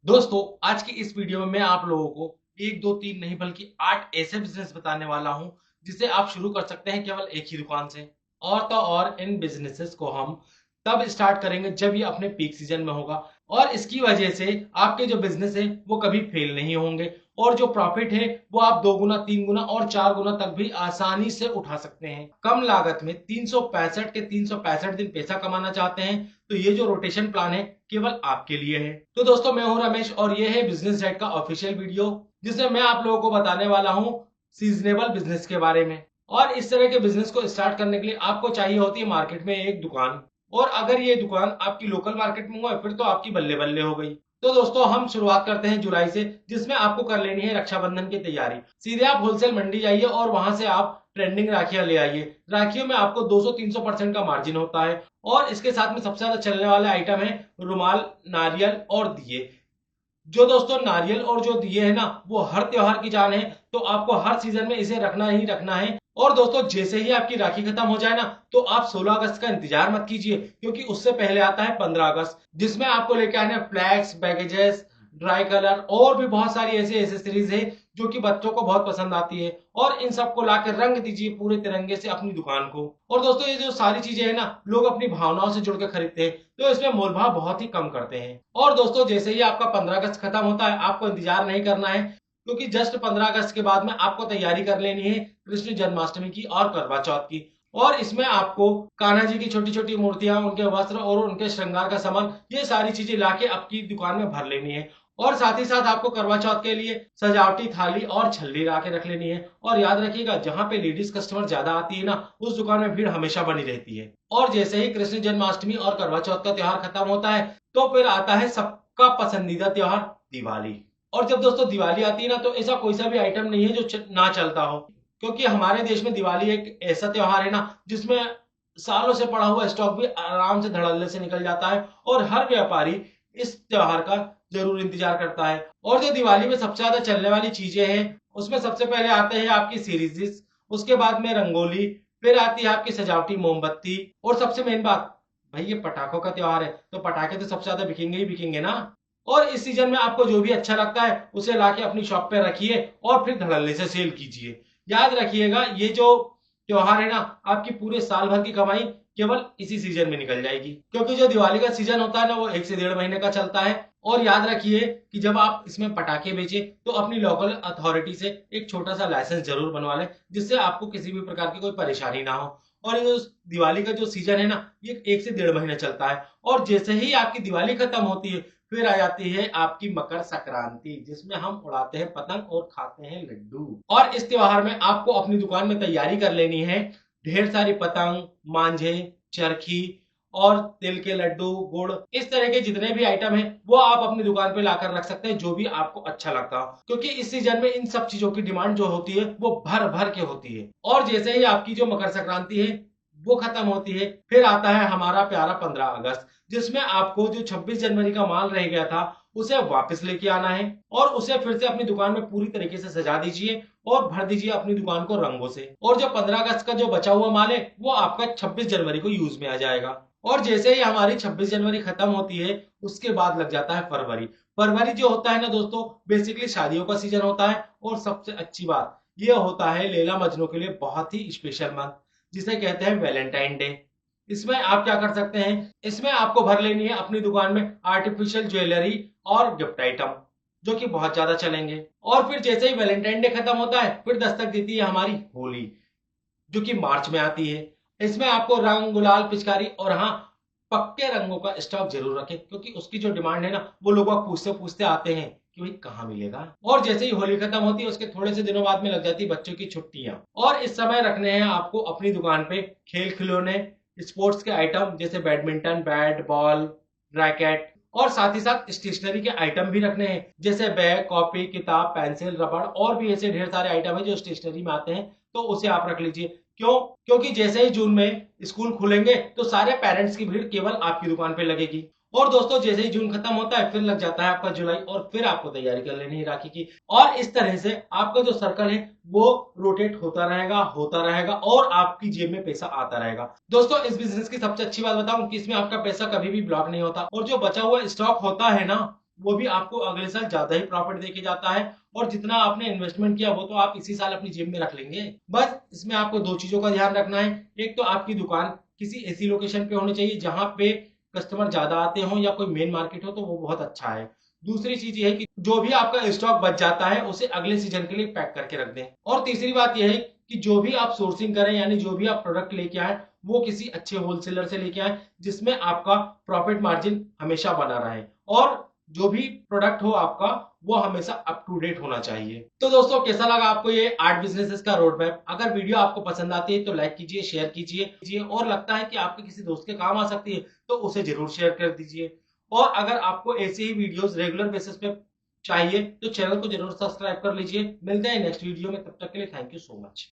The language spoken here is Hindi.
दोस्तों, आज की इस वीडियो में मैं आप लोगों को एक दो तीन नहीं बल्कि 8 ऐसे बिजनेस बताने वाला हूं जिसे आप शुरू कर सकते हैं केवल एक ही दुकान से। और तो और इन बिजनेसेस को हम तब स्टार्ट करेंगे जब ये अपने पीक सीजन में होगा और इसकी वजह से आपके जो बिजनेस है वो कभी फेल नहीं होंगे और जो प्रॉफिट है वो आप 2 गुना 3 गुना और 4 गुना तक भी आसानी से उठा सकते हैं कम लागत में। 365 के 365 दिन पैसा कमाना चाहते हैं तो ये जो रोटेशन प्लान है केवल आपके लिए है। तो दोस्तों, मैं हूं रमेश और ये है बिजनेस डाइट का ऑफिशियल वीडियो जिसमें मैं आप लोगों को बताने वाला हूं सीजनेबल बिजनेस के बारे में। और इस तरह के बिजनेस को स्टार्ट करने के लिए आपको चाहिए होती है मार्केट में एक दुकान। और अगर ये दुकान आपकी लोकल मार्केट में हुआ फिर तो आपकी बल्ले बल्ले हो गई। तो दोस्तों, हम शुरुआत करते हैं जुलाई से, जिसमें आपको कर लेनी है रक्षाबंधन की तैयारी। सीधे आप होलसेल मंडी जाइए और वहां से आप ट्रेंडिंग राखियां ले आइए। राखियों में आपको 200-300% का मार्जिन होता है और इसके साथ में सबसे ज्यादा चलने वाले आइटम है रुमाल, नारियल और दिए। जो दोस्तों नारियल और जो दिए है ना वो हर त्योहार की जान है, तो आपको हर सीजन में इसे रखना ही रखना है। और दोस्तों, जैसे ही आपकी राखी खत्म हो जाए ना तो आप 16 अगस्त का इंतजार मत कीजिए, क्योंकि उससे पहले आता है 15 अगस्त, जिसमें आपको लेके आने फ्लैग्स, बैगेजेस, ड्राई कलर और भी बहुत सारी ऐसी एसेसरीज है जो कि बच्चों को बहुत पसंद आती है। और इन सबको लाकर रंग दीजिए पूरे तिरंगे से अपनी दुकान को। और दोस्तों, ये जो सारी चीजें है ना लोग अपनी भावनाओं से जुड़ के खरीदते हैं, तो इसमें मोलभाव बहुत ही कम करते हैं। और दोस्तों, जैसे ही आपका 15 अगस्त खत्म होता है आपको इंतजार नहीं करना है, क्योंकि जस्ट 15 अगस्त के बाद में आपको तैयारी कर लेनी है कृष्ण जन्माष्टमी की और करवा चौथ की। और इसमें आपको कान्हा जी की छोटी छोटी मूर्तियां, उनके वस्त्र और उनके श्रृंगार का सामान, ये सारी चीजें लाके आपकी दुकान में भर लेनी है। और साथ ही साथ आपको करवा चौथ के लिए सजावटी थाली और छल्ली ला के रख लेनी है। और याद रखिएगा, जहां पे लेडीज कस्टमर ज्यादा आती है ना उस दुकान में भीड़ हमेशा बनी रहती है। और जैसे ही कृष्ण जन्माष्टमी और करवा चौथ का त्योहार खत्म होता है तो फिर आता है सबका पसंदीदा त्योहार, दिवाली। और जब दोस्तों दिवाली आती है ना तो ऐसा कोई सा भी आइटम नहीं है जो ना चलता हो, क्योंकि हमारे देश में दिवाली एक ऐसा त्योहार है ना जिसमें सालों से पड़ा हुआ स्टॉक भी आराम से धड़ल्ले से निकल जाता है और हर व्यापारी इस त्योहार का जरूर इंतजार करता है। और जो दिवाली में सबसे ज्यादा चलने वाली चीजें हैं उसमें सबसे पहले आते हैं आपकी सीरीजेस, उसके बाद में रंगोली, फिर आती है आपकी सजावटी मोमबत्ती और सबसे मेन बात, भाई ये पटाखों का त्योहार है तो पटाखे तो सबसे ज्यादा बिकेंगे ही बिकेंगे ना। और इस सीजन में आपको जो भी अच्छा लगता है उसे लाके अपनी शॉप पे रखिए और फिर धड़ल्ले से सेल कीजिए। याद रखिएगा, ये जो त्योहार है ना आपकी पूरे साल भर की कमाई केवल इसी सीजन में निकल जाएगी, क्योंकि जो दिवाली का सीजन होता है ना वो 1 से 1.5 महीने का चलता है। और याद रखिए कि जब आप इसमें पटाखे बेचे तो अपनी लोकल अथॉरिटी से एक छोटा सा लाइसेंस जरूर बनवा लें, जिससे आपको किसी भी प्रकार की कोई परेशानी ना हो। और ये जो दिवाली का जो सीजन है ना ये 1 से 1.5 महीना चलता है। और जैसे ही आपकी दिवाली खत्म होती है फिर आ जाती है आपकी मकर संक्रांति, जिसमें हम उड़ाते हैं पतंग और खाते हैं लड्डू। और इस त्योहार में आपको अपनी दुकान में तैयारी कर लेनी है, ढेर सारी पतंग, मांझे, चरखी और तिल के लड्डू, गुड़, इस तरह के जितने भी आइटम है वो आप अपनी दुकान पे लाकर रख सकते हैं, जो भी आपको अच्छा लगता हो, क्योंकि इस सीजन में इन सब चीजों की डिमांड जो होती है वो भर भर के होती है। और जैसे ही आपकी जो मकर संक्रांति है वो खत्म होती है फिर आता है हमारा प्यारा 15 अगस्त, जिसमें आपको जो 26 जनवरी का माल रह गया था उसे वापस लेके आना है और उसे फिर से अपनी दुकान में पूरी तरीके से सजा दीजिए और भर दीजिए अपनी दुकान को रंगों से। और जो 15 अगस्त का जो बचा हुआ माल है वो आपका 26 जनवरी को यूज में आ जाएगा। और जैसे ही हमारी 26 जनवरी खत्म होती है उसके बाद लग जाता है फरवरी। फरवरी जो होता है ना दोस्तों बेसिकली शादियों का सीजन होता है। और सबसे अच्छी बात ये होता है लैला मजनू के लिए बहुत ही स्पेशल मंथ, जिसे कहते हैं वैलेंटाइन डे। इसमें आप क्या कर सकते हैं, इसमें आपको भर लेनी है अपनी दुकान में आर्टिफिशियल ज्वेलरी और गिफ्ट आइटम, जो कि बहुत ज्यादा चलेंगे। और फिर जैसे ही वैलेंटाइन डे खत्म होता है फिर दस्तक देती है हमारी होली, जो कि मार्च में आती है। इसमें आपको रंग, गुलाल, पिचकारी और हाँ पक्के रंगों का स्टॉक जरूर रखें, क्योंकि उसकी जो डिमांड है ना वो लोग पूछते पूछते आते हैं कि भाई कहाँ मिलेगा। और जैसे ही होली खत्म होती है उसके थोड़े से दिनों बाद में लग जाती है बच्चों की छुट्टियां, और इस समय रखने हैं आपको अपनी दुकान पे खेल खिलौने, स्पोर्ट्स के आइटम जैसे बैडमिंटन, बैट बॉल, रैकेट, और साथ ही साथ स्टेशनरी के आइटम भी रखने हैं जैसे बैग, कॉपी, किताब, पेंसिल, रबड़ और भी ऐसे ढेर सारे आइटम है जो स्टेशनरी में आते हैं, तो उसे आप रख लीजिए। क्यों? क्योंकि जैसे ही जून में स्कूल खुलेंगे तो सारे पेरेंट्स की भीड़ केवल आपकी दुकान पे लगेगी। और दोस्तों, जैसे ही जून खत्म होता है फिर लग जाता है आपका जुलाई और फिर आपको तैयारी कर लेनी है राखी की। और इस तरह से आपका जो सर्कल है वो रोटेट होता रहेगा और आपकी जेब में पैसा आता रहेगा। दोस्तों, इस बिजनेस की सबसे अच्छी बात बताऊं कि इसमें आपका पैसा कभी भी ब्लॉक नहीं होता और जो बचा हुआ स्टॉक होता है ना वो भी आपको अगले साल ज्यादा ही प्रॉफिट देके जाता है, और जितना आपने इन्वेस्टमेंट किया वो तो आप इसी साल अपनी जेब में रख लेंगे। बस इसमें आपको दो चीजों का ध्यान रखना है, एक तो आपकी दुकान किसी ऐसी लोकेशन पे होनी चाहिए जहां पे कस्टमर ज्यादा आते हो या कोई मेन मार्केट हो, तो वो बहुत अच्छा है। दूसरी चीज ये है कि जो भी आपका स्टॉक बच जाता है उसे अगले सीजन के लिए पैक करके रख दें। और तीसरी बात यह है कि जो भी आप सोर्सिंग करें, यानी जो भी आप प्रोडक्ट लेके आए, वो किसी अच्छे होलसेलर से लेके आए जिसमें आपका प्रॉफिट मार्जिन हमेशा बना रहे, और जो भी प्रोडक्ट हो आपका वो हमेशा अप टू डेट होना चाहिए। तो दोस्तों, कैसा लगा आपको ये 8 बिजनेसेस का रोड मैप? अगर वीडियो आपको पसंद आती है तो लाइक कीजिए, शेयर कीजिए, और लगता है कि आपके किसी दोस्त के काम आ सकती है तो उसे जरूर शेयर कर दीजिए। और अगर आपको ऐसे ही वीडियोस रेगुलर बेसिस पे चाहिए तो चैनल को जरूर सब्सक्राइब कर लीजिए। मिलते हैं नेक्स्ट वीडियो में, तब तक के लिए थैंक यू सो मच।